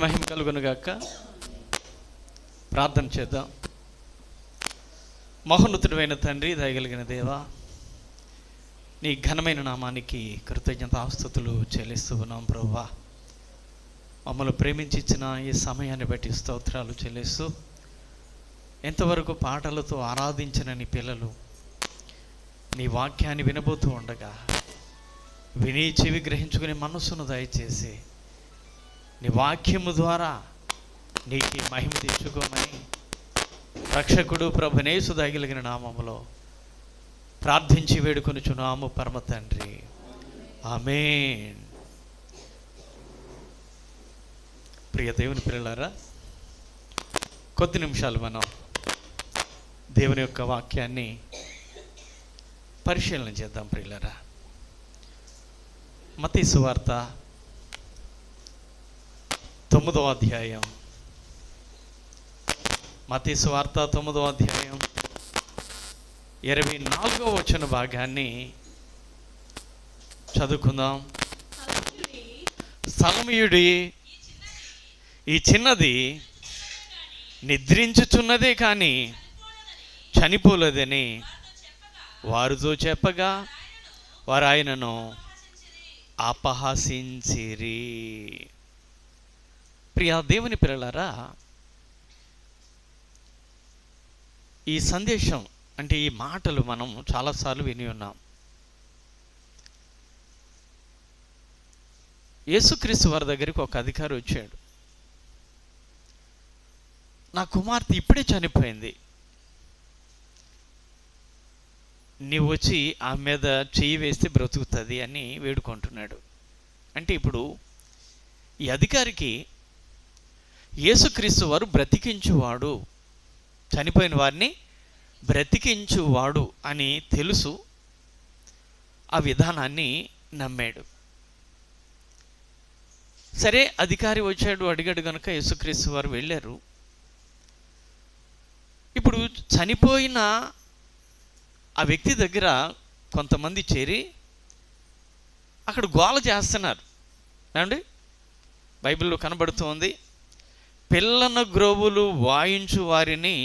మహిమ కలుగునుగాక. ప్రార్థన చేద్దాం. మహోన్నతుడైన తండ్రి, దయగలిగిన దేవా, నీ ఘనమైన నామానికి కృతజ్ఞతాస్తుతులు చెల్లిస్తూ ఉన్నాం ప్రభువా. మమ్మల్ని ప్రేమించి ఇచ్చిన ఈ సమయాన్ని బట్టి స్తోత్రాలు చెల్లిస్తూ, ఎంతవరకు పాటలతో ఆరాధించిన నీ పిల్లలు నీ వాక్యాన్ని వినబోతూ ఉండగా విని చెవి గ్రహించుకునే మనస్సును దయచేసి నీ వాక్యము ద్వారా నీకు మహిమ తెచ్చుకోమని రక్షకుడు ప్రభునేసు దయగలిగిన నామములో ప్రార్థించి వేడుకొనుచున్నాము పరమ తండ్రి, ఆమేన్. ప్రియ దేవుని పిల్లలారా, కొద్ది నిమిషాలు మనం దేవుని యొక్క వాక్యాన్ని పరిశీలన చేద్దాం. ప్రియులారా, మత్తయి సువార్త 9వ అధ్యాయం, మత్తయి సువార్త 9వ అధ్యాయం 24వ వచన భాగాన్ని చదువుకుందాం. సలమీయుడి ఈ చిన్నది నిద్రించుచున్నదే కానీ చనిపోలేదని వారితో చెప్పగా వారు ఆయనను అపహసించిరి. ప్రియ దేవుని పిల్లలారా, ఈ సందేశం అంటే ఈ మాటలు మనం చాలాసార్లు విని ఉన్నాం. యేసుక్రీస్తు వారి దగ్గరికి ఒక అధికారి వచ్చాడు. నా కుమార్తె ఇప్పుడే చనిపోయింది, నీవు వచ్చి ఆమె మీద చెయ్యి వేస్తే బ్రతుకుతుంది అని వేడుకుంటున్నాడు. అంటే ఇప్పుడు ఈ అధికారికి యేసుక్రీస్తు వారు బ్రతికించువాడు, చనిపోయిన వారిని బ్రతికించువాడు అని తెలుసు. ఆ విధానాన్ని నమ్మాడు. సరే, అధికారి వచ్చాడు, అడిగాడు కనుక యేసుక్రీస్తు వారు వెళ్ళారు. ఇప్పుడు చనిపోయిన ఆ వ్యక్తి దగ్గర కొంతమంది చేరి అక్కడ గోల చేస్తున్నారు. ఏమండి, బైబిల్లో కనబడుతోంది, పిల్లన గ్రోవులు వాయించు వారిని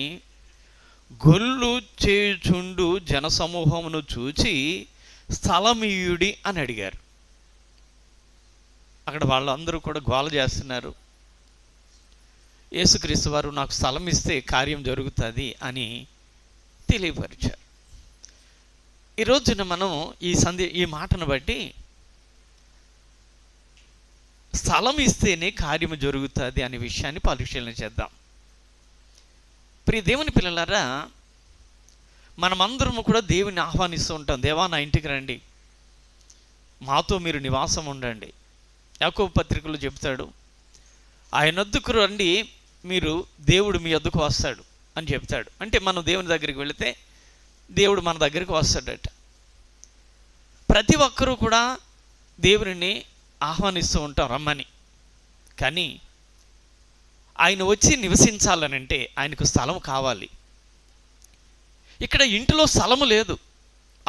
గొల్లు చేయుచుండు జనసమూహమును చూచి స్థలమీయుడి అని అడిగారు. అక్కడ వాళ్ళందరూ కూడా గోల చేస్తున్నారు. యేసుక్రీస్తు వారు నాకు స్థలం ఇస్తే కార్యం జరుగుతుంది అని తెలియపరిచారు. ఈ రోజున మనం ఈ మాటను బట్టి స్థలం ఇస్తేనే కార్యము జరుగుతుంది అనే విషయాన్ని పరిశీలన చేద్దాం. ప్రియ దేవుని పిల్లలారా, మనమందరము కూడా దేవుని ఆహ్వానిస్తూ ఉంటాం. దేవా, నా ఇంటికి రండి, మాతో మీరు నివాసం ఉండండి. యాకోబు పత్రికలో చెప్తాడు, ఆయన వద్దకు రండి, మీరు దేవుడు మీ వద్దకు వస్తాడు అని చెప్తాడు. అంటే మనం దేవుని దగ్గరికి వెళితే దేవుడు మన దగ్గరికి వస్తాడట. ప్రతి ఒక్కరూ కూడా దేవుని ఆహ్వానిస్తూ ఉంటాం రమ్మని. కానీ ఆయన వచ్చి నివసించాలనంటే ఆయనకు స్థలం కావాలి. ఇక్కడ ఇంటిలో స్థలము లేదు,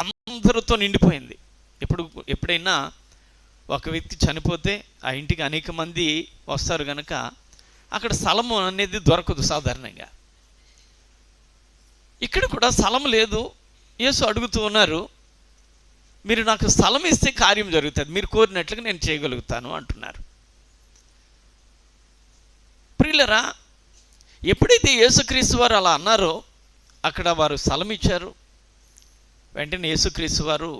అందరితో నిండిపోయింది. ఎప్పుడైనా ఒక వ్యక్తి చనిపోతే ఆ ఇంటికి అనేక మంది వస్తారు కనుక అక్కడ స్థలము అనేది దొరకదు సాధారణంగా. ఇక్కడ కూడా స్థలం లేదు. యేసు అడుగుతూ ఉన్నారు, మీరు నాకు స్థలం ఇస్తే కార్యం జరుగుతుంది, మీరు కోరినట్లుగా నేను చేయగలుగుతాను అంటున్నారు. ప్రియులరా, ఎప్పుడైతే యేసుక్రీస్తు వారు అలా అన్నారో అక్కడ వారు స్థలం ఇచ్చారు. వెంటనే యేసుక్రీస్తు వారు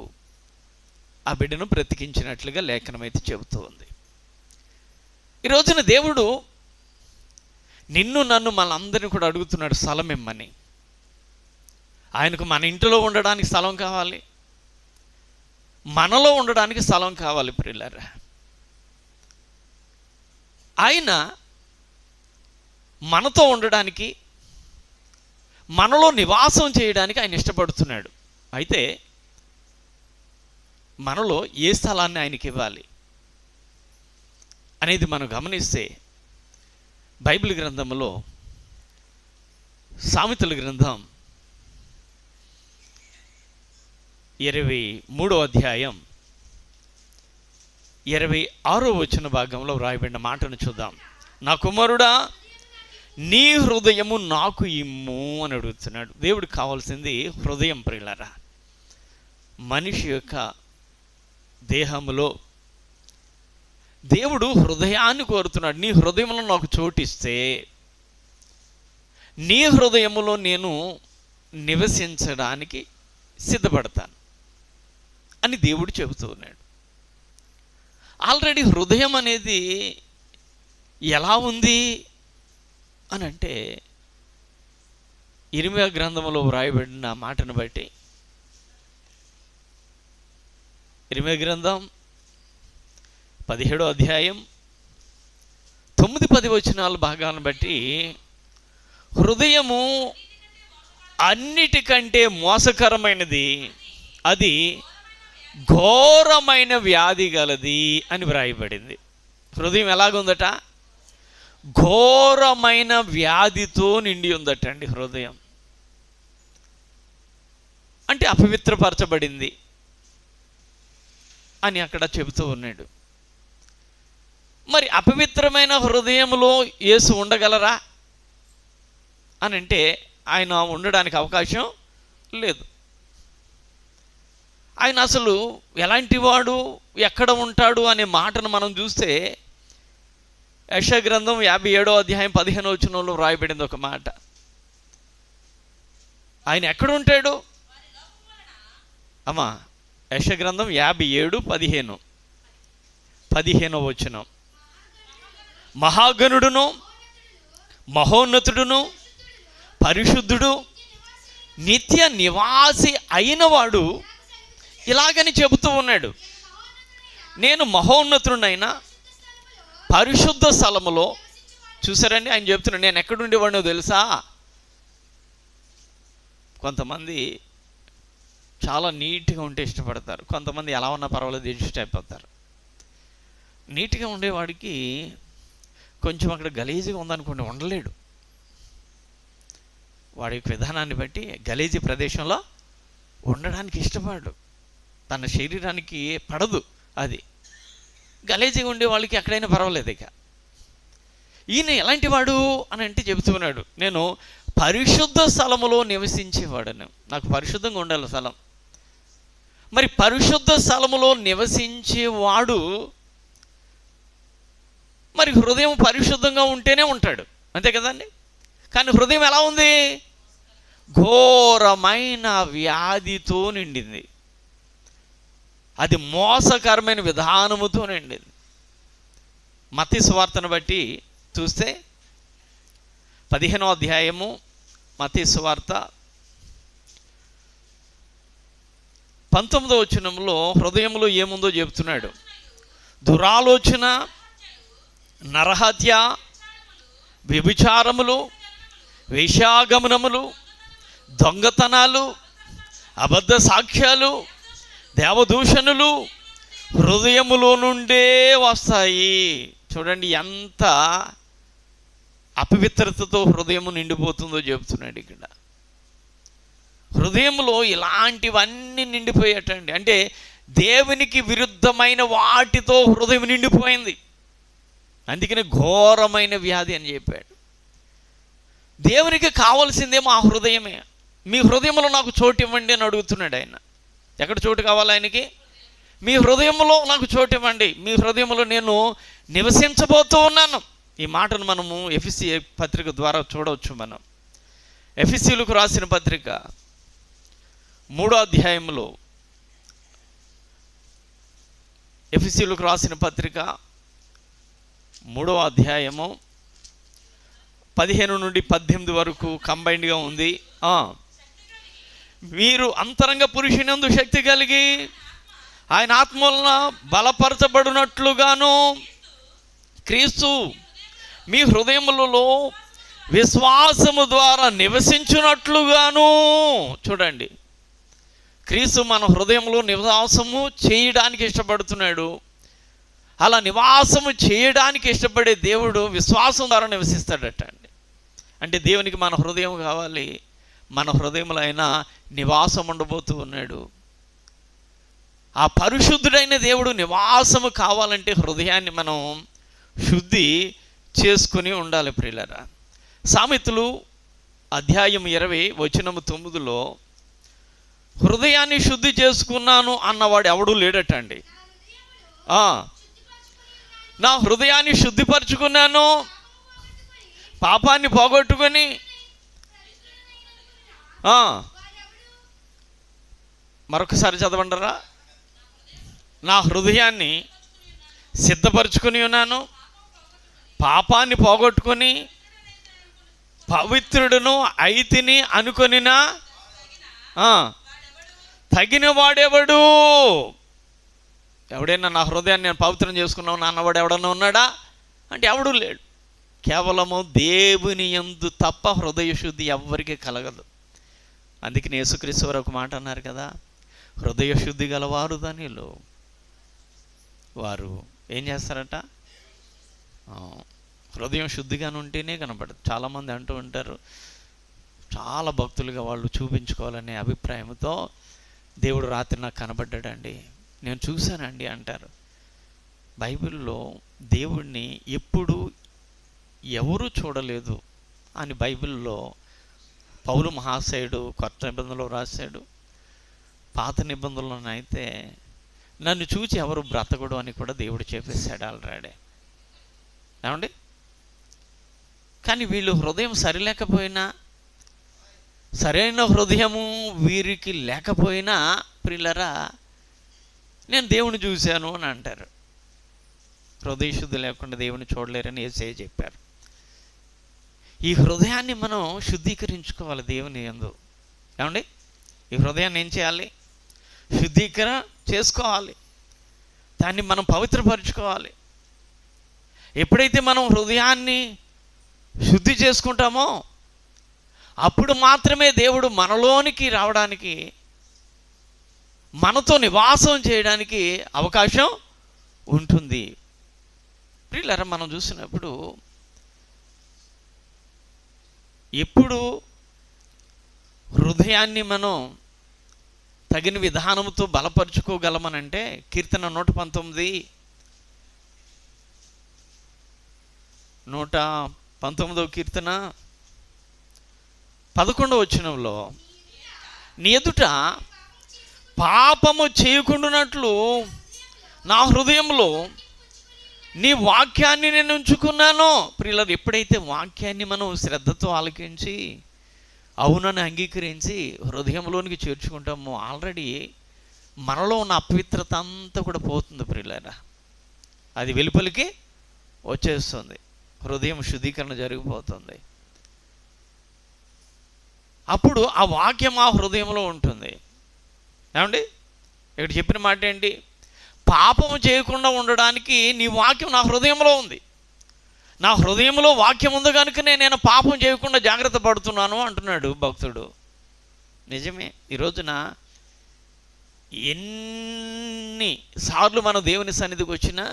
ఆ బిడ్డను బ్రతికించినట్లుగా లేఖనం అయితే చెబుతూ ఉంది. ఈ రోజున దేవుడు నిన్ను నన్ను మనందరినీ కూడా అడుగుతున్నాడు స్థలం ఇమ్మని. ఆయనకు మన ఇంటిలో ఉండడానికి స్థలం కావాలి, మనలో ఉండడానికి స్థలం కావాలి. ప్రియులారా, ఆయన మనతో ఉండడానికి, మనలో నివాసం చేయడానికి ఆయన ఇష్టపడుతున్నాడు. అయితే మనలో ఏ స్థలాన్ని ఆయనకి ఇవ్వాలి అనేది మనం గమనిస్తే బైబిల్ గ్రంథంలో సామెతల గ్రంథం 23వ అధ్యాయం 26వ వచన భాగంలో వ్రాయబడిన మాటను చూద్దాం. నా కుమారుడా నీ హృదయము నాకు ఇమ్ము అని అడుగుతున్నాడు. దేవుడికి కావాల్సింది హృదయం ప్రియులారా. మనిషి యొక్క దేహంలో దేవుడు హృదయాన్ని కోరుతున్నాడు. నీ హృదయంలో నాకు చోటిస్తే నీ హృదయములో నేను నివసించడానికి సిద్ధపడతాను అని దేవుడు చెబుతూ ఉన్నాడు. ఆల్రెడీ హృదయం అనేది ఎలా ఉంది అని అంటే, ఇర్మియా గ్రంథంలో వ్రాయబడిన మాటను బట్టి, ఇర్మియా గ్రంథం 17వ అధ్యాయం 9-10 వచనాల భాగాలను బట్టి, హృదయము అన్నిటికంటే మోసకరమైనది, అది ఘోరమైన వ్యాధి గలది అని వ్రాయబడింది. హృదయం ఎలాగుందట? ఘోరమైన వ్యాధితో నిండి ఉందటండి హృదయం. అంటే అపవిత్రపరచబడింది అని అక్కడ చెబుతూ ఉన్నాడు. మరి అపవిత్రమైన హృదయంలో యేసు ఉండగలరా అని అంటే ఆయన ఉండడానికి అవకాశం లేదు. ఆయన అసలు ఎలాంటి వాడు, ఎక్కడ ఉంటాడు అనే మాటను మనం చూస్తే, యెషయా గ్రంథం 57వ అధ్యాయం 15వ వచనంలో వ్రాయబడింది ఒక మాట. ఆయన ఎక్కడ ఉంటాడు అమ్మా? యెషయా గ్రంథం 57:15వ వచనం. మహాగణుడును మహోన్నతుడును పరిశుద్ధుడు నిత్య నివాసి అయినవాడు ఇలాగని చెబుతూ ఉన్నాడు, నేను మహోన్నతుడినైనా పరిశుద్ధ స్థలములో. చూసారండి, ఆయన చెప్తున్నాడు నేను ఎక్కడుండేవాడినో తెలుసా? కొంతమంది చాలా నీట్గా ఉంటే ఇష్టపడతారు, కొంతమంది ఎలా ఉన్నా పర్వాలేదు అడ్జస్ట్ అయిపోతారు. నీట్గా ఉండేవాడికి కొంచెం అక్కడ గలీజీగా ఉందనుకోండి, ఉండలేడు. వాడి యొక్క విధానాన్ని బట్టి గలీజీ ప్రదేశంలో ఉండడానికి ఇష్టపడు, తన శరీరానికి పడదు. అది గలీజీగా ఉండే వాళ్ళకి ఎక్కడైనా పర్వాలేదు. ఇక ఈయన ఎలాంటి వాడు అని అంటే చెబుతున్నాడు, నేను పరిశుద్ధ స్థలములో నివసించేవాడను. నాకు పరిశుద్ధంగా ఉండాలి స్థలం. మరి పరిశుద్ధ స్థలములో నివసించేవాడు మరి హృదయం పరిశుద్ధంగా ఉంటేనే ఉంటాడు, అంతే కదండి. కానీ హృదయం ఎలా ఉంది? ఘోరమైన వ్యాధితో నిండింది, అది మోసకరమైన విధానముతో నిండింది. మత్తయి సువార్తను బట్టి చూస్తే 15వ అధ్యాయము మత్తయి సువార్త 19వ వచనంలో హృదయంలో ఏముందో చెబుతున్నాడు. దురాలోచన, నరహత్య, వ్యభిచారములు, వేశ్యాగమనములు, దొంగతనాలు, అబద్ధ సాక్ష్యాలు, దేవదూషణులు హృదయములో నుండే వస్తాయి. చూడండి ఎంత అపవిత్రతతో హృదయము నిండిపోతుందో చెబుతున్నాడు ఇక్కడ. హృదయంలో ఇలాంటివన్నీ నిండిపోయేటండి. అంటే దేవునికి విరుద్ధమైన వాటితో హృదయం నిండిపోయింది. అందుకని ఘోరమైన వ్యాధి అని చెప్పాడు. దేవునికి కావాల్సిందేమో ఆ హృదయమే. మీ హృదయంలో నాకు చోటు ఇవ్వండి అని అడుగుతున్నాడు ఆయన. ఎక్కడ చోటు కావాలి ఆయనకి? మీ హృదయంలో నాకు చోటు ఇవ్వండి, మీ హృదయంలో నేను నివసించబోతూ ఉన్నాను. ఈ మాటను మనము ఎఫెసీ పత్రిక ద్వారా చూడవచ్చు. మనం ఎఫెసీలకు రాసిన పత్రిక 3వ అధ్యాయంలో, ఎఫెసీలకు రాసిన పత్రిక 3వ అధ్యాయము 15 నుండి 18 వరకు కంబైన్డ్గా ఉంది. మీరు అంతరంగ పురుషునందు శక్తి కలిగి ఆయన ఆత్మ వలన బలపరచబడినట్లుగాను క్రీస్తు మీ హృదయములలో విశ్వాసము ద్వారా నివసించున్నట్లుగాను. చూడండి, క్రీస్తు మన హృదయంలో నివాసము చేయడానికి ఇష్టపడుతున్నాడు. అలా నివాసము చేయడానికి ఇష్టపడే దేవుడు విశ్వాసం ద్వారా నివసిస్తాడట అండి. అంటే దేవునికి మన హృదయం కావాలి, మన హృదయంలో ఆయన నివాసం ఉండబోతూ ఉన్నాడు. ఆ పరిశుద్ధుడైన దేవుడు నివాసము కావాలంటే హృదయాన్ని మనం శుద్ధి చేసుకుని ఉండాలి ప్రియులారా. సామెతలు అధ్యాయం 20 వచనం 9లో హృదయాన్ని శుద్ధి చేసుకున్నాను అన్నవాడు ఎవడూ లేడటండి. నా హృదయాన్ని శుద్ధిపరచుకున్నాను, పాపాన్ని పోగొట్టుకొని మరొకసారి చదవండరా. నా హృదయాన్ని సిద్ధపరచుకుని ఉన్నాను, పాపాన్ని పోగొట్టుకొని పవిత్రుడును అయితిని అనుకొనినా తగిన వాడెవడు? ఎవడైనా నా హృదయాన్ని నేను పవిత్రం చేసుకున్నావు అన్నవాడు ఎవడన్నా ఉన్నాడా అంటే ఎవడూ లేడు. కేవలము దేవుని యందు తప్ప హృదయ శుద్ధి ఎవ్వరికీ కలగదు. అందుకని యేసుక్రీస్తు వారు ఒక మాట అన్నారు కదా, హృదయ శుద్ధి గలవారు ధన్యులు, వారు ఏం చేస్తారట? హృదయం శుద్ధిగానే ఉంటేనే కనపడదు. చాలామంది అంటూ ఉంటారు, చాలా భక్తులుగా వాళ్ళు చూపించుకోవాలనే అభిప్రాయంతో దేవుడు రాత్రి నాకు కనబడ్డాడండి, నేను చూశానండి అంటారు. బైబిల్లో దేవుణ్ణి ఎప్పుడు ఎవరూ చూడలేదు అని బైబిల్లో పౌలు మహాశయుడు కొత్త నిబంధనలో రాశాడు. పాత నిబంధనలోనైతే నన్ను చూచి ఎవరు బ్రతకడు అని కూడా దేవుడు చెప్పేశాడు ఆల్రెడీ. ఏమండి? కానీ వీళ్ళు హృదయం సరిలేకపోయినా, సరైన హృదయము వీరికి లేకపోయినా ప్రియులరా నేను దేవుని చూశాను అని అంటారు. హృదయ శుద్ధి లేకుండా దేవుని చూడలేరని యేసయ్య చెప్పారు. ఈ హృదయాన్ని మనం శుద్ధీకరించుకోవాలి దేవుని యందు. ఏమండి? ఈ హృదయాన్ని ఏం చేయాలి? శుద్ధీకరణ చేసుకోవాలి, దాన్ని మనం పవిత్రపరచుకోవాలి. ఎప్పుడైతే మనం హృదయాన్ని శుద్ధి చేసుకుంటామో అప్పుడు మాత్రమే దేవుడు మనలోనికి రావడానికి, మనతో నివాసం చేయడానికి అవకాశం ఉంటుంది. ప్రియులారా, మనం చూసినప్పుడు ఎప్పుడు హృదయాన్ని మనం తగిన విధానంతో బలపరుచుకోగలమనంటే కీర్తన 119వ కీర్తన 11వ వచనంలో, నీ ఎదుట పాపము చేయకుండానట్లు నా హృదయంలో నీ వాక్యాన్ని నేను ఉంచుకున్నాను. ప్రియులారా, ఎప్పుడైతే వాక్యాన్ని మనం శ్రద్ధతో ఆలకించి అవునని అంగీకరించి హృదయంలోనికి చేర్చుకుంటామో ఆల్రెడీ మనలో ఉన్న అపవిత్రత అంతా కూడా పోతుంది ప్రియులారా. అది వెలుపలికి వచ్చేస్తుంది, హృదయం శుద్ధీకరణ జరిగిపోతుంది. అప్పుడు ఆ వాక్యం ఆ హృదయంలో ఉంటుంది. ఏమండి? ఇక్కడ చెప్పిన మాట ఏంటి? పాపము చేయకుండా ఉండడానికి నీ వాక్యం నా హృదయంలో ఉంది. నా హృదయంలో వాక్యం ఉంది కనుకనే నేను పాపం చేయకుండా జాగ్రత్త పడుతున్నాను అంటున్నాడు భక్తుడు. నిజమే. ఈ రోజున ఎన్నిసార్లు మనం దేవుని సన్నిధికి వచ్చినా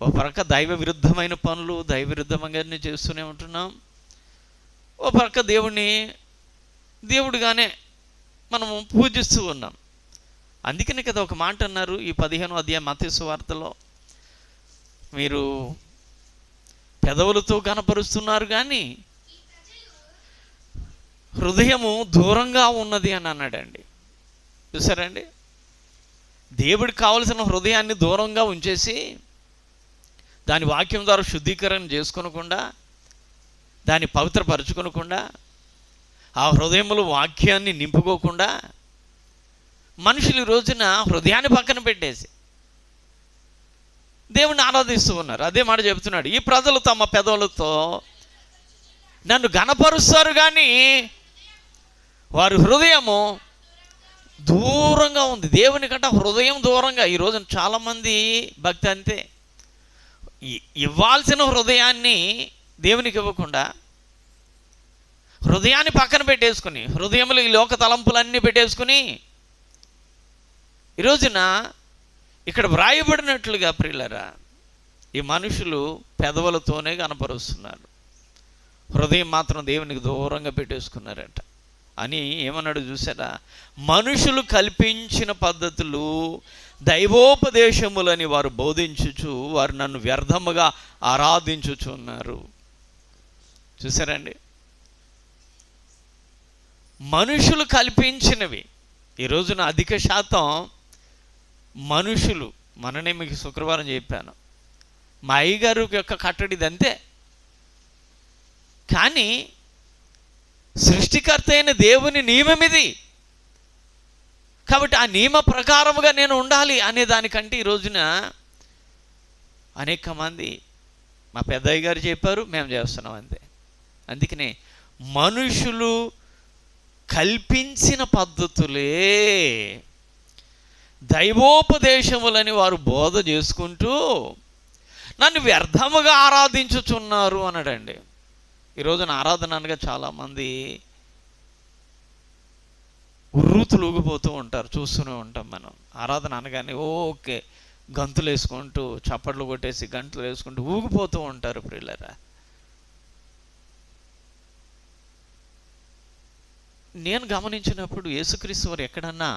ఓ పక్క దైవ విరుద్ధమైన పనులు దైవ విరుద్ధంగానే చేస్తూనే ఉంటున్నాం, ఓ పక్క దేవుడిగానే మనము పూజిస్తూ ఉన్నాం. అందుకనే కదా ఒక మాట అన్నారు ఈ 15వ అధ్యాయం మత్తయి సువార్తలో, మీరు పెదవులతో కనపరుస్తున్నారు కానీ హృదయము దూరంగా ఉన్నది అని అన్నాడండి. చూసారండి? దేవుడికి కావలసిన హృదయాన్ని దూరంగా ఉంచేసి దాని వాక్యం ద్వారా శుద్ధీకరణ చేసుకోనకుండా, దాన్ని పవిత్రపరచుకోనకుండా, ఆ హృదయంలో వాక్యాన్ని నింపుకోకుండా మనుషులు ఈ రోజున హృదయాన్ని పక్కన పెట్టేసి దేవుణ్ణి ఆరాధిస్తూ ఉన్నారు. అదే మాట చెబుతున్నాడు, ఈ ప్రజలు తమ పెదవులతో నన్ను ఘనపరుస్తారు కానీ వారి హృదయము దూరంగా ఉంది. దేవుని కంటే హృదయం దూరంగా. ఈ రోజున చాలామంది భక్తి అంతే, ఇవ్వాల్సిన హృదయాన్ని దేవునికి ఇవ్వకుండా హృదయాన్ని పక్కన పెట్టేసుకుని, హృదయంలో ఈ లోక తలంపులన్నీ పెట్టేసుకుని ఈ రోజున ఇక్కడ వ్రాయబడినట్లుగా ప్రియులారా ఈ మనుషులు పెదవులతోనే కనపరుస్తున్నారు, హృదయం మాత్రం దేవునికి దూరంగా పెట్టేసుకున్నారట. అని ఏమన్నాడు చూసారా? మనుషులు కల్పించిన పద్ధతులు దైవోపదేశములని వారు బోధించుచు వారు నన్ను వ్యర్థముగా ఆరాధించుచున్నారు. చూసారండి, మనుషులు కల్పించినవి. ఈ రోజున అధిక శాతం మనుషులు, మననే మీకు శుక్రవారం చెప్పాను, మా అయ్యగారు యొక్క కట్టడిది అంతే. కానీ సృష్టికర్త అయిన దేవుని నియమం ఇది. కాబట్టి ఆ నియమ ప్రకారముగా నేను ఉండాలి అనే దానికంటే ఈ రోజున అనేక మంది మా పెద్దయ్య గారు చెప్పారు, మేము చేస్తున్నాం అంతే. అందుకనే మనుషులు కల్పించిన పద్ధతులే దైవోపదేశములని వారు బోధ చేసుకుంటూ నన్ను వ్యర్థముగా ఆరాధించుచున్నారు అన్నాడండి. ఈ రోజున ఆరాధన అనగా చాలామంది ఉర్రూతులు ఊగిపోతూ ఉంటారు, చూస్తూనే ఉంటాం మనం. ఆరాధన అనగానే ఓకే గంతులు వేసుకుంటూ చప్పట్లు కొట్టేసి గంతులు వేసుకుంటూ ఊగిపోతూ ఉంటారు. ప్రియులారా, నేను గమనించినప్పుడు యేసుక్రీస్తు వారు ఎక్కడన్నా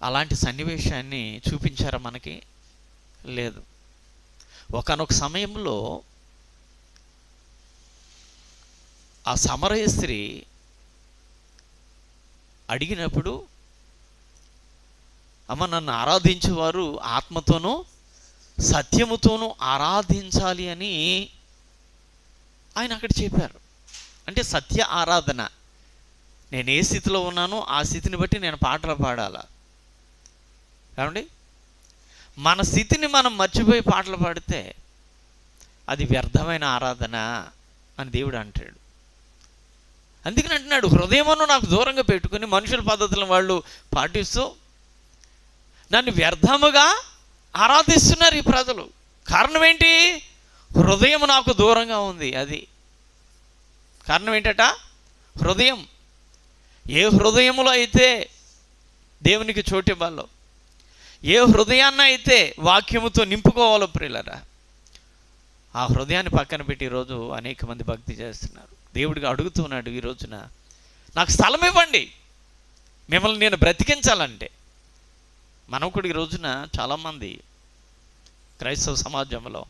అలాంటి సన్నివేశాన్ని చూపించారా మనకి? లేదు. ఒకానొక సమయంలో ఆ సమరయ స్త్రీ అడిగినప్పుడు, అమ్మ నన్ను ఆరాధించేవారు ఆత్మతోనూ సత్యముతోనూ ఆరాధించాలి అని ఆయన అక్కడ చెప్పారు. అంటే సత్య ఆరాధన. నేను ఏ స్థితిలో ఉన్నానో ఆ స్థితిని బట్టి నేను పాటలు పాడాలా. ఏమండి, మన స్థితిని మనం మర్చిపోయి పాటలు పాడితే అది వ్యర్థమైన ఆరాధన అని దేవుడు అంటాడు. అందుకని అంటున్నాడు, హృదయమును నాకు దూరంగా పెట్టుకుని మనుషుల పద్ధతులను వాళ్ళు పాటిస్తూ నన్ను వ్యర్థముగా ఆరాధిస్తున్నారు ఈ ప్రజలు. కారణం ఏంటి? హృదయం నాకు దూరంగా ఉంది. అది కారణం ఏంటట? హృదయం. ఏ హృదయములో అయితే దేవునికి చోటివ్వాలో, ఏ హృదయాన్ని అయితే వాక్యముతో నింపుకోవాలో ప్రియులారా, ఆ హృదయాన్ని పక్కన పెట్టి ఈరోజు అనేక మంది భక్తి చేస్తున్నారు. దేవుడికి అడుగుతున్నాడు ఈ రోజున, నాకు స్థలం ఇవ్వండి, మిమ్మల్ని నేను బ్రతికించాలంటే. మనం కూడా ఈ రోజున చాలామంది క్రైస్తవ సమాజంలో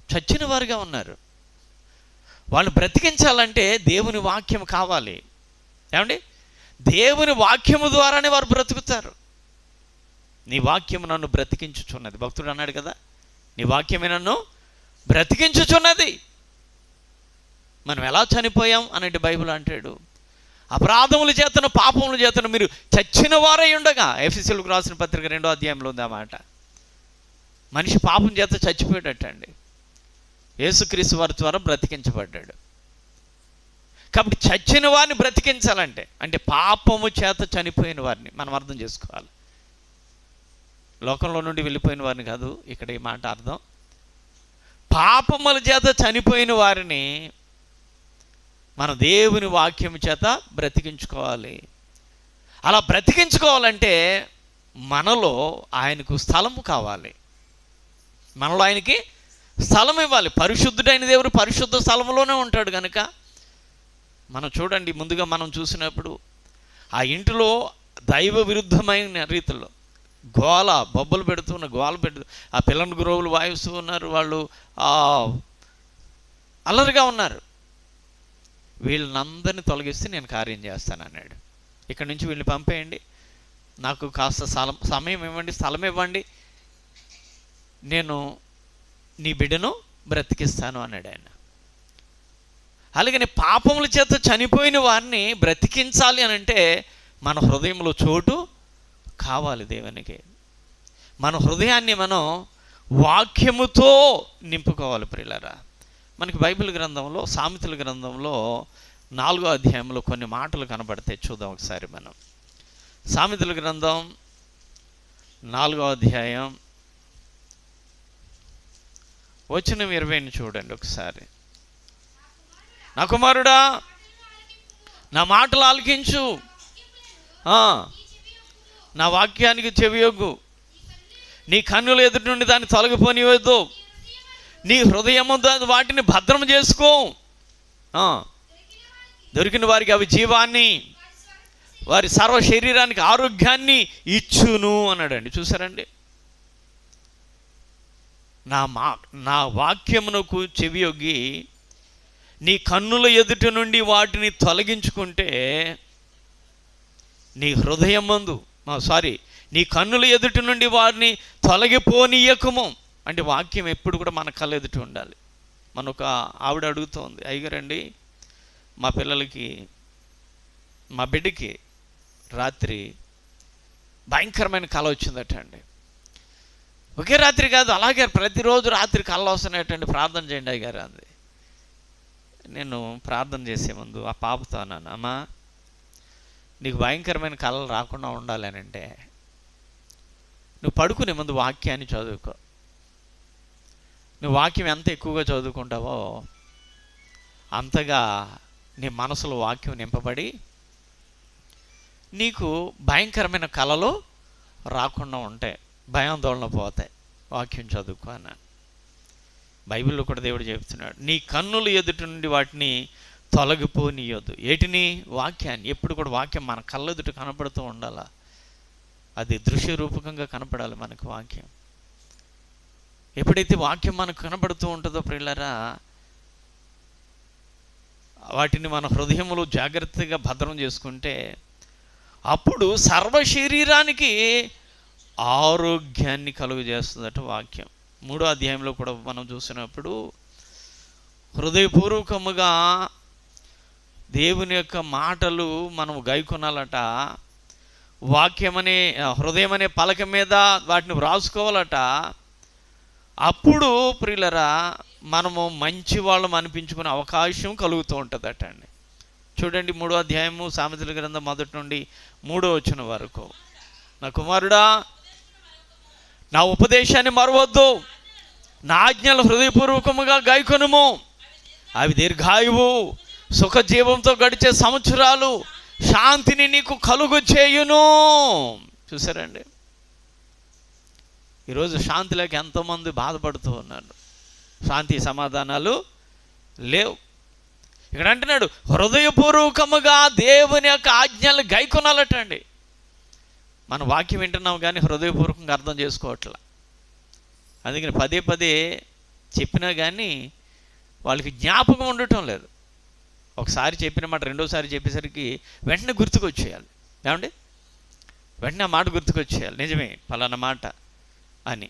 చచ్చిన వారుగా ఉన్నారు. వాళ్ళు బ్రతికించాలంటే దేవుని వాక్యం కావాలి. ఏమండి, దేవుని వాక్యము ద్వారానే వారు బ్రతుకుతారు. నీ వాక్యము నన్ను బ్రతికించుచున్నది. భక్తుడు అన్నాడు కదా, నీ వాక్యమే నన్ను బ్రతికించుచున్నది. మనం ఎలా చనిపోయాం అనేది బైబిల్ అంటాడు, అపరాధముల చేతను పాపముల చేతను మీరు చచ్చిన వారై ఉండగా. ఎఫెసీయులకు రాసిన పత్రిక 2వ అధ్యాయంలో ఉంది ఆ మాట. మనిషి పాపం చేత చచ్చిపోయేటట్టండి, యేసుక్రీస్తు వారి ద్వారా బ్రతికించబడ్డాడు. కాబట్టి చచ్చిన వారిని బ్రతికించాలంటే, అంటే పాపము చేత చనిపోయిన వారిని మనం అర్థం చేసుకోవాలి. లోకంలో నుండి వెళ్ళిపోయిన వారిని కాదు ఇక్కడ ఈ మాట అర్థం. పాపముల చేత చనిపోయిన వారిని మన దేవుని వాక్యం చేత బ్రతికించుకోవాలి. అలా బ్రతికించుకోవాలంటే మనలో ఆయనకు స్థలము కావాలి, మనలో ఆయనకి స్థలం ఇవ్వాలి. పరిశుద్ధుడైన దేవుడు పరిశుద్ధ స్థలంలోనే ఉంటాడు కనుక మనం చూడండి, ముందుగా మనం చూసినప్పుడు ఆ ఇంటిలో దైవ విరుద్ధమైన రీతిలో గోల, బొబ్బలు పెడుతున్న గోల పెడుతూ ఆ పిల్లని గురువులు వాయిస్తూ ఉన్నారు. వాళ్ళు అల్లరిగా ఉన్నారు. వీళ్ళనందరినీ తొలగిస్తే నేను కార్యం చేస్తాను అన్నాడు. ఇక్కడి నుంచి వీళ్ళని పంపేయండి, నాకు కాస్త సమయం ఇవ్వండి, స్థలం ఇవ్వండి, నేను నీ బిడ్డను బ్రతికిస్తాను అన్నాడు ఆయన. అలాగని పాపముల చేత చనిపోయిన వారిని బ్రతికించాలి అని అంటే మన హృదయంలో చోటు కావాలి దేవునికి. మన హృదయాన్ని మనం వాక్యముతో నింపుకోవాలి ప్రియులారా. మనకి బైబిల్ గ్రంథంలో, సామెతల గ్రంథంలో 4వ అధ్యాయంలో కొన్ని మాటలు కనబడతాయి. చూద్దాం ఒకసారి మనం. సామెతల గ్రంథం 4వ అధ్యాయం వచనం 20ని చూడండి ఒకసారి. నా కుమారుడా నా మాటలు ఆలకించు, నా వాక్యానికి చెవియొగ్గు, నీ కన్నుల ఎదుటి నుండి దాన్ని తొలగిపోనివద్దు, నీ హృదయము వాటిని భద్రం చేసుకో. దొరికిన వారికి అవి జీవాన్ని, వారి సర్వ శరీరానికి ఆరోగ్యాన్ని ఇచ్చును అన్నాడండి. చూసారండి, నా వాక్యమునకు చెవియొగ్గి నీ కన్నుల ఎదుట నుండి వాటిని తొలగించుకుంటే నీ హృదయమందు నీ కన్నుల ఎదుట నుండి వారిని తొలగిపోనీయకము. అంటే వాక్యం ఎప్పుడు కూడా మన కళ్ళ ఎదుట ఉండాలి. మన ఒక ఆవిడ అడుగుతోంది, అయ్యగారండి మా బిడ్డకి రాత్రి భయంకరమైన కళ వచ్చిందట అండి. ఒకే రాత్రి కాదు, అలాగే ప్రతిరోజు రాత్రి కళ వస్తున్నాయటండి, ప్రార్థన చేయండి అయ్యగారు అంది. నేను ప్రార్థన చేసే ముందు ఆ పాపతో అన్నాను, అమ్మా నీకు భయంకరమైన కళలు రాకుండా ఉండాలి అని అంటే నువ్వు పడుకునే ముందు వాక్యాన్ని చదువుకో. నువ్వు వాక్యం ఎంత ఎక్కువగా చదువుకుంటావో అంతగా నీ మనసులో వాక్యం నింపబడి నీకు భయంకరమైన కళలు రాకుండా ఉంటాయి, భయాందోళన పోతాయి. వాక్యం చదువుకో అన్నాను. బైబిల్లో కూడా దేవుడు చెబుతున్నాడు, నీ కన్నుల ఎదుటి నుండి వాటిని తొలగిపోనీయొద్దు. ఏటిని? వాక్యాన్ని. ఎప్పుడు కూడా వాక్యం మన కళ్ళ ఎదుట కనపడుతూ ఉండాలా, అది దృశ్య రూపకంగా కనపడాలి మనకు వాక్యం. ఎప్పుడైతే వాక్యం మనకు కనపడుతూ ఉంటుందో ప్రియులారా, వాటిని మన హృదయములో జాగ్రత్తగా భద్రం చేసుకుంటే అప్పుడు సర్వ శరీరానికి ఆరోగ్యాన్ని కలుగు చేస్తుందట వాక్యం. 3వ అధ్యాయంలో కూడా మనం చూసినప్పుడు హృదయపూర్వకముగా దేవుని యొక్క మాటలు మనం గైకొనాలట. వాక్యమనే హృదయం అనే పలక మీద వాటిని వ్రాసుకోవాలట. అప్పుడు ప్రియులరా మనము మంచి వాళ్ళం అనిపించుకునే అవకాశం కలుగుతూ ఉంటుందట అండి. చూడండి 3వ అధ్యాయము సామెతల గ్రంథం 1 నుండి 3వ వచనం వరకు. నా కుమారుడా, నా ఉపదేశాన్ని మరవద్దు, నా ఆజ్ఞలు హృదయపూర్వకముగా గాయకొనుము, అవి దీర్ఘాయువు, సుఖజీవంతో గడిచే సంవత్సరాలు, శాంతిని నీకు కలుగు చేయును. చూసారండి, ఈరోజు శాంతి లేక ఎంతోమంది బాధపడుతూ ఉన్నారు, శాంతి సమాధానాలు లేవు. ఇక్కడ అంటున్నాడు హృదయపూర్వకముగా దేవుని యొక్క ఆజ్ఞలు గైకొనాలటండి. మన వాక్యం వింటున్నాం కానీ హృదయపూర్వకంగా అర్థం చేసుకోవట్లా. అందుకని పదే పదే చెప్పినా కానీ వాళ్ళకి జ్ఞాపకం ఉండటం లేదు. ఒకసారి చెప్పిన మాట రెండోసారి చెప్పేసరికి వెంటనే గుర్తుకొచ్చేయాలి. ఏమండి, వెంటనే ఆ మాట గుర్తుకొచ్చేయాలి, నిజమే ఫలానా మాట అని.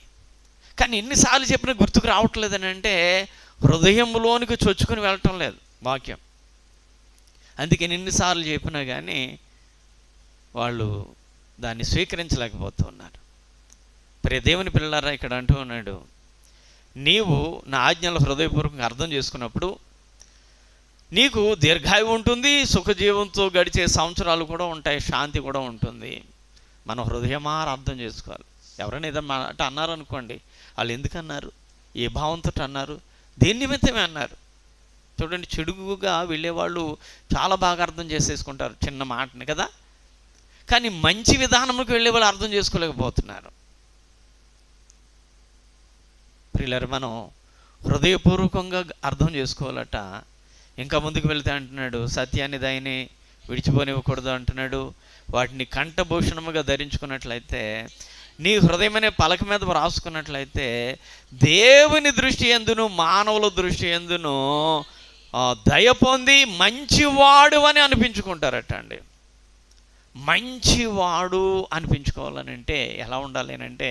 కానీ ఎన్నిసార్లు చెప్పినా గుర్తుకు రావట్లేదని అంటే హృదయంలోనికి చొచ్చుకొని వెళ్ళటం లేదు వాక్యం. అందుకని ఎన్నిసార్లు చెప్పినా కానీ వాళ్ళు దాన్ని స్వీకరించలేకపోతున్నారు. ప్రియ దేవుని పిల్లలారా, ఇక్కడ అంటూ ఉన్నాడు, నీవు నా ఆజ్ఞలు హృదయపూర్వకంగా అర్థం చేసుకున్నప్పుడు నీకు దీర్ఘాయువు ఉంటుంది, సుఖజీవంతో గడిచే సంవత్సరాలు కూడా ఉంటాయి, శాంతి కూడా ఉంటుంది. మనం హృదయమార అర్థం చేసుకోవాలి. ఎవరైనా ఏదైనా మాట అన్నారనుకోండి, వాళ్ళు ఎందుకు అన్నారు, ఏ భావంతో అన్నారు, దేని నిమిత్తమే అన్నారు. చూడండి, చెడుగుగా వెళ్ళేవాళ్ళు చాలా బాగా అర్థం చేసేసుకుంటారు చిన్న మాటని కదా, కానీ మంచి విధానంలోకి వెళ్ళే వాళ్ళు అర్థం చేసుకోలేకపోతున్నారు. ప్రియులారా, మనం హృదయపూర్వకంగా అర్థం చేసుకోవాలట. ఇంకా ముందుకు వెళ్తే అంటున్నాడు, సత్యాన్ని దాయిని విడిచిపోనివ్వకూడదు అంటున్నాడు. వాటిని కంఠభూషణముగా ధరించుకున్నట్లయితే, నీ హృదయమనే పలక మీద రాసుకున్నట్లయితే దేవుని దృష్టి యందును మానవుల దృష్టి యందును దయ పొంది మంచివాడు అని అనిపించుకుంటారట అండి. మంచివాడు అనిపించుకోవాలని అంటే ఎలా ఉండాలి అంటే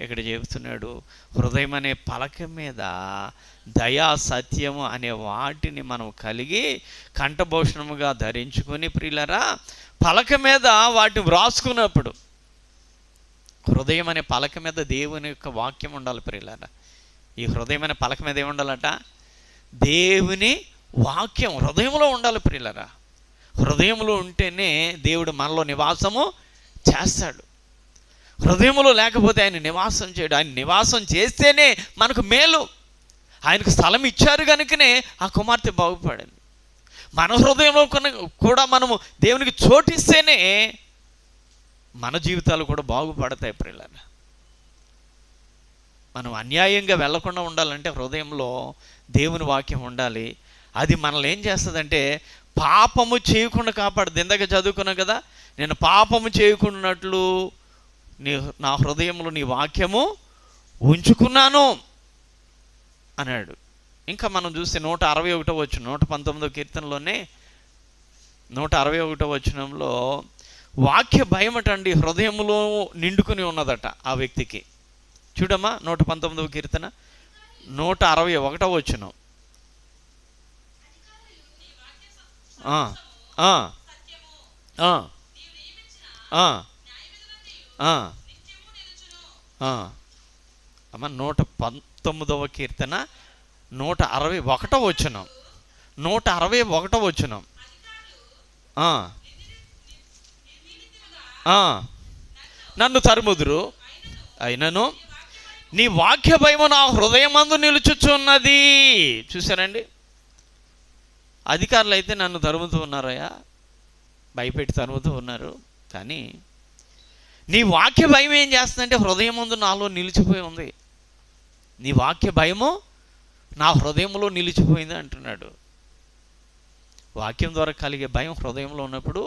ఇక్కడ చెబుతున్నాడు, హృదయం అనే పలక మీద దయా సత్యము అనే వాటిని మనం కలిగి కంఠభూషణముగా ధరించుకొని ప్రియులరా పలక మీద వాటిని వ్రాసుకున్నప్పుడు, హృదయం అనే పలక మీద దేవుని యొక్క వాక్యం ఉండాలి ప్రియులరా. ఈ హృదయం అనే పలక మీద ఏముండాలట, దేవుని వాక్యం హృదయంలో ఉండాలి ప్రియులరా. హృదయంలో ఉంటేనే దేవుడు మనలో నివాసము చేస్తాడు. హృదయంలో లేకపోతే ఆయన నివాసం చేయడు. ఆయన నివాసం చేస్తేనే మనకు మేలు. ఆయనకు స్థలం ఇచ్చారు కనుకనే ఆ కుమార్తె బాగుపడింది. మన హృదయంలో కూడా మనము దేవునికి చోటిస్తేనే మన జీవితాలు కూడా బాగుపడతాయి ప్రియులారా. మనం అన్యాయంగా వెళ్లకుండా ఉండాలంటే హృదయంలో దేవుని వాక్యం ఉండాలి. అది మనల్ని ఏం చేస్తుందంటే పాపము చేయకుండా కాపాడుద్ది. ఇందాక చదువుకున్నాం కదా, నేను పాపము చేయకున్నట్లు నా హృదయంలో నీ వాక్యము ఉంచుకున్నాను అన్నాడు. ఇంకా మనం చూస్తే 161వ వచనం, 119వ కీర్తనలోనే 161వ వచనంలో వాక్య భయమటండి హృదయంలో నిండుకుని ఉన్నదట ఆ వ్యక్తికి. చూడమ్మా 119వ కీర్తన 161వ వచనం. అమ్మ 119వ కీర్తన 161వ వచనం, 161వ వచనం. నన్ను తరుముదురు అయినను నీ వాక్య భయము నా హృదయమందు నిలుచుచున్నది. చూసారండి, అధికారులు అయితే నన్ను తరుముతూ ఉన్నారయ్యా, భయపెట్టి తరుముతూ ఉన్నారు. కానీ నీ వాక్య భయం ఏం చేస్తుందంటే హృదయం ముందు నాలో నిలిచిపోయి ఉంది. నీ వాక్య భయము నా హృదయంలో నిలిచిపోయింది అంటున్నాడు. వాక్యం ద్వారా కలిగే భయం హృదయంలో ఉన్నప్పుడు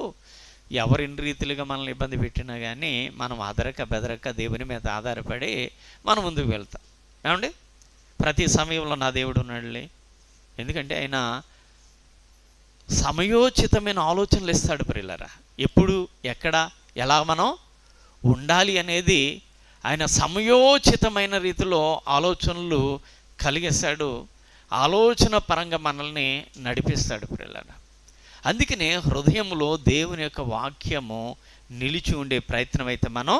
ఎవరిన్ని రీతిలుగా మనల్ని ఇబ్బంది పెట్టినా కానీ మనం అదరక బెదరక దేవుని మీద ఆధారపడి మనం ముందుకు వెళ్తాం. ఏమండి, ప్రతి సమయంలో నా దేవుడు ఉన్నాడులే, ఎందుకంటే ఆయన సమయోచితమైన ఆలోచనలు ఇస్తాడు ప్రియులారా. ఎప్పుడు ఎక్కడ ఎలా మనం ఉండాలి అనేది ఆయన సమయోచితమైన రీతిలో ఆలోచనలు కలిగిస్తాడు. ఆలోచన పరంగా మనల్ని నడిపిస్తాడు ప్రియులారా. అందుకనే హృదయంలో దేవుని యొక్క వాక్యము నిలిచి ఉండే ప్రయత్నం అయితే మనం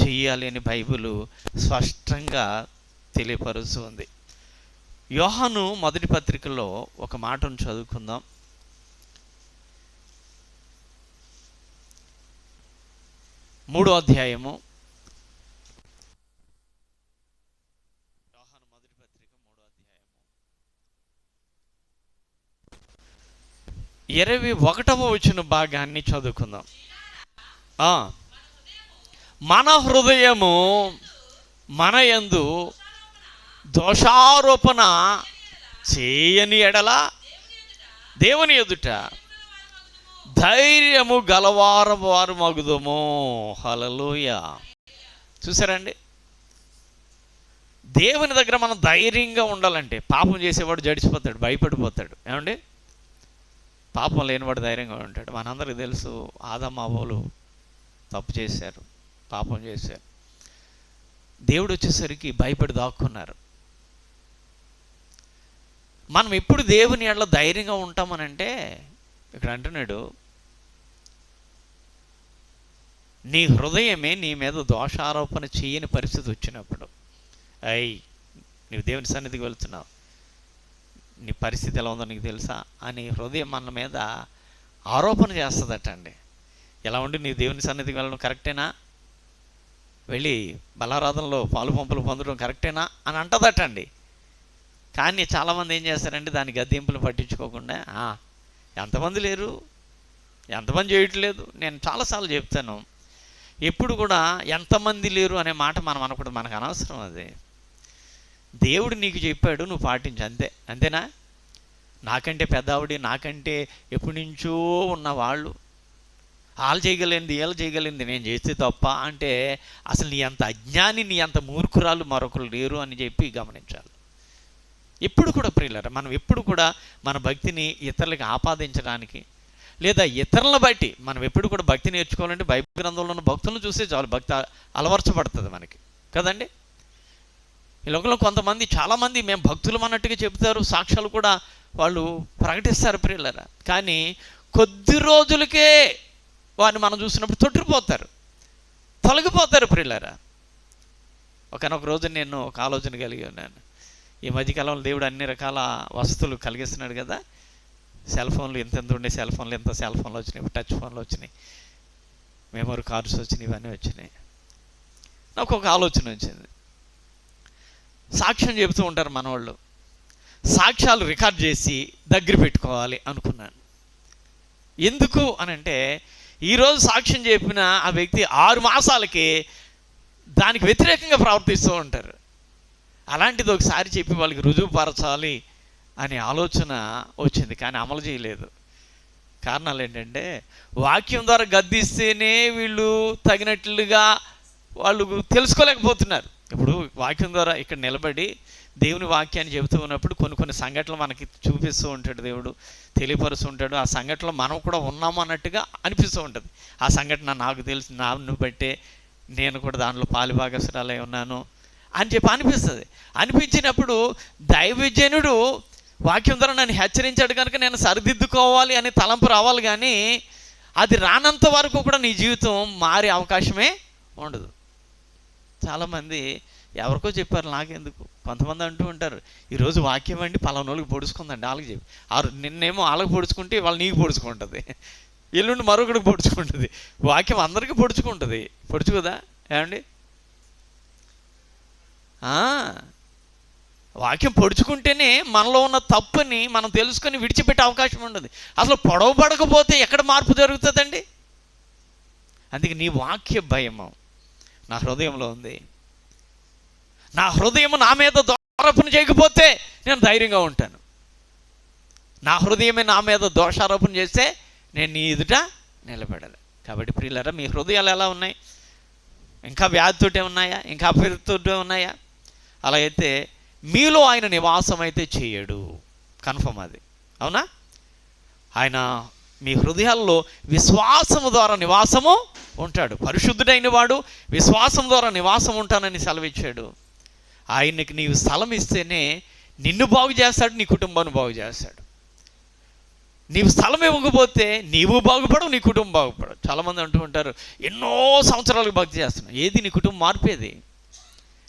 చెయ్యాలి అని బైబిల్ స్పష్టంగా తెలియపరుస్తుంది. యోహాను మొదటి పత్రికలో ఒక మాటను చదువుకుందాం. మూడో అధ్యాయము, యోహాను మొదటి పత్రిక 3వ అధ్యాయము 21వ వచన భాగాన్ని చదువుకుందాం. మన హృదయము మన యందు దోషారోపణ చేయని ఎడల దేవుని ఎదుట ధైర్యము గలవారు మగుదము. హల్లెలూయా. చూసారండి, దేవుని దగ్గర మనం ధైర్యంగా ఉండాలంటే పాపం చేసేవాడు జడిచిపోతాడు, భయపడిపోతాడు. ఏమండి, పాపం లేనివాడు ధైర్యంగా ఉంటాడు. మనందరికీ తెలుసు, ఆదాము హవ్వలు తప్పు చేశారు, పాపం చేశారు. దేవుడు వచ్చేసరికి భయపడి దాక్కున్నారు. మనం ఎప్పుడు దేవుని ఎడల ధైర్యంగా ఉంటామనంటే, ఇక్కడ అంటున్నాడు, నీ హృదయమే నీ మీద దోషారోపణ చేయని పరిస్థితి వచ్చినప్పుడు, నీవు దేవుని సన్నిధికి వెళ్తున్నావు, నీ పరిస్థితి ఎలా ఉందో నీకు తెలుసా అని హృదయం మన మీద ఆరోపణ చేస్తుందట అండి. ఎలా ఉండి నీ దేవుని సన్నిధికి వెళ్ళడం కరెక్టేనా, వెళ్ళి బలారాధనలో పాలు పంపులు పొందడం కరెక్టేనా అని అంటదట అండి. కానీ చాలామంది ఏం చేస్తారంటే దాని గద్దెంపులు పట్టించుకోకుండా ఎంతమంది లేరు, ఎంతమంది చేయట్లేదు. నేను చాలాసార్లు చెప్తాను, ఎప్పుడు కూడా ఎంతమంది లేరు అనే మాట మనం అనకూడదు, మనకు అనవసరం. అది దేవుడు నీకు చెప్పాడు, నువ్వు పాటించు, అంతేనా. నాకంటే పెద్దవాడి, నాకంటే ఎప్పటి నుంచో ఉన్న వాళ్ళు చేయగలిగింది వీళ్ళు చేయగలిగింది నేను చేస్తే తప్ప అంటే అసలు నీ అంత అజ్ఞాని, నీ అంత మూర్ఖురాలు మరొకరు లేరు అని చెప్పి గమనించాలి. ఎప్పుడు కూడా ప్రియులారా, మనం ఎప్పుడు కూడా మన భక్తిని ఇతరులకు ఆపాదించడానికి లేదా ఇతరులను బట్టి మనం ఎప్పుడు కూడా భక్తి నేర్చుకోవాలంటే బైబిల్ గ్రంథంలో ఉన్న భక్తులను చూస్తే చాలు, భక్తి అలవర్చబడుతుంది మనకి కదండి. ఈ లోకంలో కొంతమంది, చాలామంది మేము భక్తులు అన్నట్టుగా చెబుతారు, సాక్ష్యాలు కూడా వాళ్ళు ప్రకటిస్తారు ప్రియులారా. కానీ కొద్ది రోజులకే వారిని మనం చూసినప్పుడు తొట్టిపోతారు, తొలగిపోతారు ప్రియులారా. ఒకనొక రోజు నేను ఒక ఆలోచన కలిగి ఉన్నాను. ఈ మధ్యకాలంలో దేవుడు అన్ని రకాల వస్తువులు కలిగిస్తున్నాడు కదా. సెల్ ఫోన్లు ఎంత ఉండే సెల్ ఫోన్లు వచ్చినాయి, టచ్ ఫోన్లు వచ్చినాయి, మెమరీ కార్డ్స్ వచ్చినాయి, ఇవన్నీ వచ్చినాయి. నాకు ఒక ఆలోచన వచ్చింది. సాక్ష్యం చెబుతూ ఉంటారు మనవాళ్ళు, సాక్ష్యాలు రికార్డ్ చేసి దగ్గర పెట్టుకోవాలి అనుకున్నాను. ఎందుకు అనంటే, ఈరోజు సాక్ష్యం చెప్పిన ఆ వ్యక్తి 6 మాసాలకి దానికి వ్యతిరేకంగా ప్రవర్తిస్తూ ఉంటారు. అలాంటిది ఒకసారి చెప్పి వాళ్ళకి రుజువుపరచాలి అనే ఆలోచన వచ్చింది, కానీ అమలు చేయలేదు. కారణాలు ఏంటంటే వాక్యం ద్వారా గద్దిస్తేనే వీళ్ళు తగినట్లుగా వాళ్ళు తెలుసుకోలేకపోతున్నారు. ఇప్పుడు వాక్యం ద్వారా ఇక్కడ నిలబడి దేవుని వాక్యాన్ని చెబుతూ ఉన్నప్పుడు కొన్ని సంఘటనలు మనకి చూపిస్తూ ఉంటాడు, దేవుడు తెలియపరుస్తూ ఉంటాడు. ఆ సంఘటనలో మనం కూడా ఉన్నాము అన్నట్టుగా అనిపిస్తూ ఉంటుంది. ఆ సంఘటన నాకు తెలిసి నన్ను బట్టే నేను కూడా దానిలో పాలుభాగస్రాలై ఉన్నాను అని చెప్పి అనిపిస్తుంది. అనిపించినప్పుడు దైవజనుడు వాక్యం ద్వారా నన్ను హెచ్చరించాడు కనుక నేను సరిదిద్దుకోవాలి అనే తలంపు రావాలి, కానీ అది రానంత వరకు కూడా నీ జీవితం మారే అవకాశమే ఉండదు. చాలామంది ఎవరికో చెప్పారు, నాకెందుకు. కొంతమంది అంటూ ఉంటారు, ఈరోజు వాక్యం అండి పలానోళ్ళకి పొడుచుకుందండి, వాళ్ళకి చెప్పి నిన్నేమో వాళ్ళకి పొడుచుకుంటే వాళ్ళు నీకు పొడుచుకుంటుంది, ఎల్లుండి మరొకడికి పొడుచుకుంటుంది. వాక్యం అందరికీ పొడుచుకుంటుంది, పొడుచుకోదా ఏమండి? వాక్యం పొడుచుకుంటేనే మనలో ఉన్న తప్పుని మనం తెలుసుకొని విడిచిపెట్టే అవకాశం ఉండదు. అసలు పొడవబడకపోతే ఎక్కడ మార్పు జరుగుతుందండి? అందుకే నీ వాక్య భయము నా హృదయంలో ఉంది. నా హృదయం నా మీద దోషారోపణ చేయకపోతే నేను ధైర్యంగా ఉంటాను. నా హృదయమే నా మీద దోషారోపణ చేస్తే నేను నీ ఎదుట నిలబడాలి. కాబట్టి ప్రియులారా, మీ హృదయాలు ఎలా ఉన్నాయి? ఇంకా వ్యాధితోటే ఉన్నాయా? ఇంకా అపరితోటే ఉన్నాయా? అలా అయితే మీలో ఆయన నివాసం అయితే చేయడు, కన్ఫర్మ్ అది. అవునా? ఆయన మీ హృదయాల్లో విశ్వాసము ద్వారా నివాసము ఉంటాడు. పరిశుద్ధుడైన వాడు విశ్వాసం ద్వారా నివాసం ఉంటానని సెలవిచ్చాడు. ఆయనకి నీవు స్థలం ఇస్తేనే నిన్ను బాగు చేస్తాడు, నీ కుటుంబాన్ని బాగు చేస్తాడు. నీవు స్థలం ఇవ్వకపోతే నీవు బాగుపడవు, నీ కుటుంబం బాగుపడవు. చాలామంది అంటూ ఉంటారు, ఎన్నో సంవత్సరాలకు భక్తి చేస్తున్నావు. ఏది నీ కుటుంబం మార్పేది?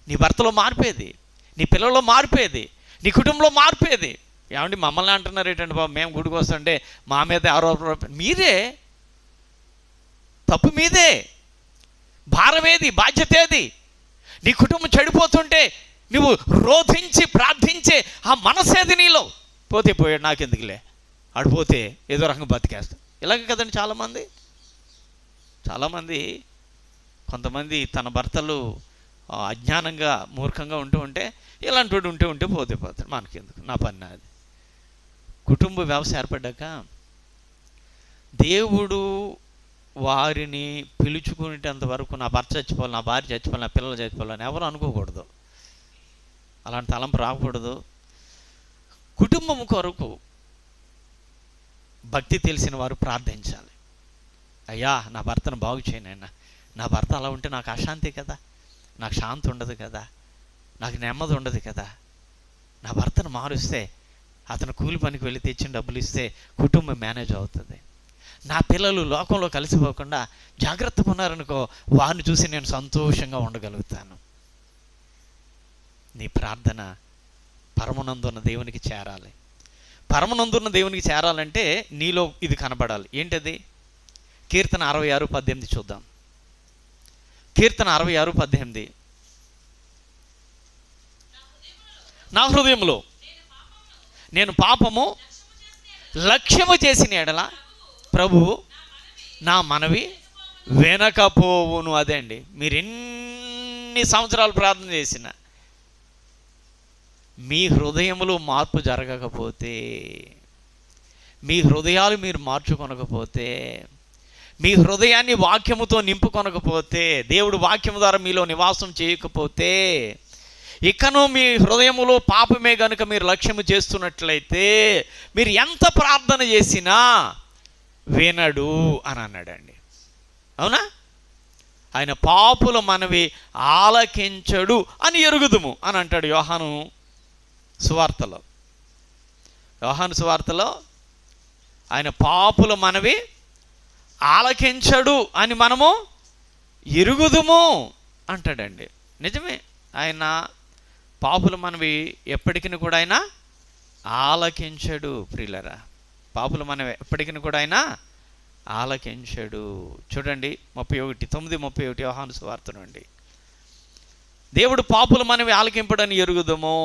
నీ భర్తలో మార్పేది, నీ పిల్లల్లో మార్పేది, నీ కుటుంబంలో మార్పేది. ఏమండి మమ్మల్ని అంటున్నారు ఏంటంటే బాబు, మేము గుడికి వస్తుంటే మా మీద ఆరోపణ. మీదే తప్పు, మీదే భారం. ఏది బాధ్యత? ఏది? నీ కుటుంబం చెడిపోతుంటే నువ్వు రోధించి ప్రార్థించే ఆ మనసేది నీలో? పోతే పోయాడు, నాకెందుకులే, ఆడిపోతే ఏదో రకంగా బతికేస్తాం. ఇలాగే కదండి చాలామంది కొంతమంది తన భర్తలు అజ్ఞానంగా మూర్ఖంగా ఉంటే ఇలాంటి వాడు ఉంటే పోతాడు, మనకెందుకు, నా పని నాది. కుటుంబ వ్యవస్థ ఏర్పడ్డాక దేవుడు వారిని పిలుచుకునేంత వరకు నా భర్త చచ్చిపోవాలి, నా భార్య చచ్చిపోవాలి, నా పిల్లలు చచ్చిపోవాలని ఎవరు అనుకోకూడదు. అలాంటి తలంపు రాకూడదు. కుటుంబం కొరకు భక్తి తెలిసిన వారు ప్రార్థించాలి. అయ్యా నా భర్తను బాగు చేయనైనా, నా భర్త అలా ఉంటే నాకు అశాంతి కదా, నాకు శాంతి ఉండదు కదా, నాకు నెమ్మది ఉండదు కదా. నా భర్తను మారుస్తే, అతను కూలి పనికి వెళ్ళి తెచ్చిన డబ్బులు ఇస్తే కుటుంబం మేనేజ్ అవుతుంది. నా పిల్లలు లోకంలో కలిసిపోకుండా జాగ్రత్తగా ఉన్నారనుకో, వారిని చూసి నేను సంతోషంగా ఉండగలుగుతాను. నీ ప్రార్థన పరమనందున్న దేవునికి చేరాలి. పరమనందున్న దేవునికి చేరాలంటే నీలో ఇది కనబడాలి. ఏంటది? కీర్తన 66:18 చూద్దాం. కీర్తన 66:18. నా హృదయంలో నేను పాపము లక్ష్యము చేసిన ఎడల ప్రభువు నా మనవి వెనకపోవును. అదే అండి, మీరు ఎన్ని సంవత్సరాలు ప్రార్థన చేసిన మీ హృదయములో మార్పు జరగకపోతే, మీ హృదయాలు మీరు మార్చుకొనకపోతే, మీ హృదయాన్ని వాక్యముతో నింపుకొనకపోతే, దేవుడు వాక్యము ద్వారా మీలో నివాసం చేయకపోతే, ఇకను మీ హృదయములో పాపమే కనుక మీరు లక్ష్యము చేస్తున్నట్లయితే మీరు ఎంత ప్రార్థన చేసినా వినడు అని అన్నాడండి. అవునా? ఆయన పాపుల మనవి ఆలకించడు అని ఎరుగుదుము అని అంటాడు యోహాను సువార్తలో. ఆయన పాపుల మనవి ఆలకించడు అని మనము ఎరుగుదుము అంటాడండి. నిజమే, ఆయన పాపుల మనవి ఎప్పటికీ కూడా ఆయన ఆలకించడు. ప్రియులరా, పాపుల మనవి ఎప్పటికీ కూడా ఆయన ఆలకించడు. చూడండి 31:9-31 యోహాను సువార్త నుండి. దేవుడు పాపుల మనవి ఆలకింపడని ఎరుగుదము.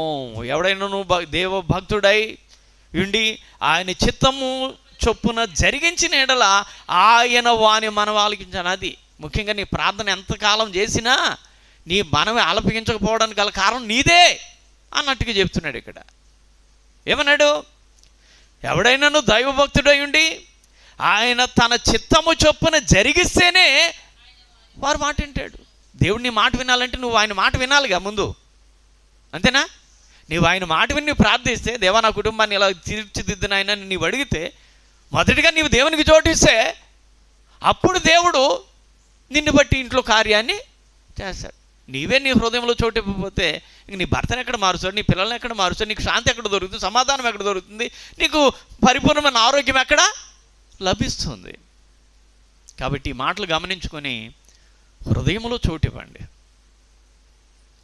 ఎవడైనా నువ్వు దేవ భక్తుడై ఉండి ఆయన చిత్తము చొప్పున జరిగించిన ఎడల ఆయన వాని మనం ఆలకించాను. అది ముఖ్యంగా నీ ప్రార్థన ఎంతకాలం చేసినా నీ మనవి ఆలపించకపోవడానికి గల కారణం నీదే అన్నట్టుగా చెప్తున్నాడు ఇక్కడ. ఏమన్నాడు? ఎవడైనా నువ్వు దైవభక్తుడై ఉండి ఆయన తన చిత్తము చొప్పున జరిగిస్తేనే వారు మాట వింటాడు. దేవుడు నీ మాట వినాలంటే నువ్వు ఆయన మాట వినాలిగా ముందు, అంతేనా? నీవు ఆయన మాట విని ప్రార్థిస్తే, దేవా నా కుటుంబాన్ని ఇలా తీర్చిదిద్దిన ఆయన నీవు అడిగితే, మొదటిగా నీవు దేవునికి చోటిస్తే అప్పుడు దేవుడు నిన్ను బట్టి ఇంట్లో కార్యాన్ని చేస్తాడు. నీవే నీ హృదయంలో చోటు ఇవ్వకపోతే ఇంక నీ భర్తను ఎక్కడ మారుస్తాడు, నీ పిల్లల్ని ఎక్కడ మారుస్తాడు, నీకు శాంతి ఎక్కడ దొరుకుతుంది, సమాధానం ఎక్కడ దొరుకుతుంది, నీకు పరిపూర్ణమైన ఆరోగ్యం ఎక్కడ లభిస్తుంది? కాబట్టి ఈ మాటలు గమనించుకొని హృదయంలో చోటు ఇవ్వండి.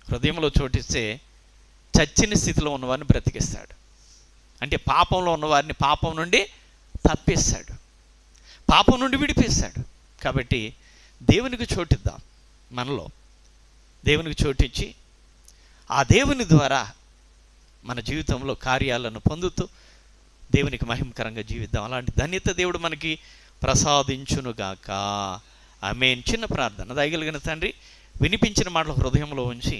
హృదయంలో చోటిస్తే చచ్చిన స్థితిలో ఉన్నవారిని బ్రతికిస్తాడు. అంటే పాపంలో ఉన్నవారిని పాపం నుండి తప్పిస్తాడు, పాపం నుండి విడిపిస్తాడు. కాబట్టి దేవునికి చోటిద్దాం. మనలో దేవునికి చోటిచ్చి ఆ దేవుని ద్వారా మన జీవితంలో కార్యాలను పొందుతూ దేవునికి మహిమకరంగా జీవిద్దాం. అలాంటి ధన్యత దేవుడు మనకి ప్రసాదించునుగాక. ఆమేన్. చిన్న ప్రార్థన. దయగలిగిన తండ్రి, వినిపించిన మాటలు హృదయంలో ఉంచి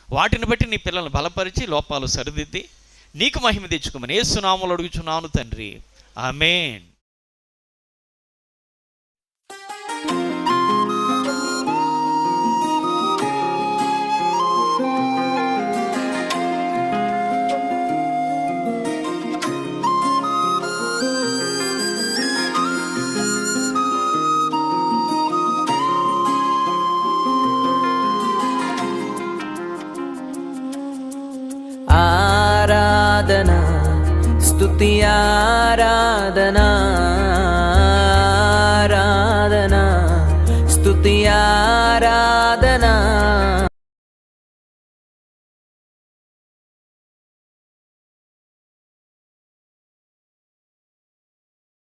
వాటిని బట్టి నీ పిల్లల్ని బలపరిచి లోపాలు సరిదిద్ది నీకు మహిమ తెచ్చుకోమని యేసు నామములో అడుగుచున్నాను తండ్రి. ఆమేన్. ఆరాధన స్తుతి ఆరాధన, ఆరాధన స్తుతి ఆరాధన.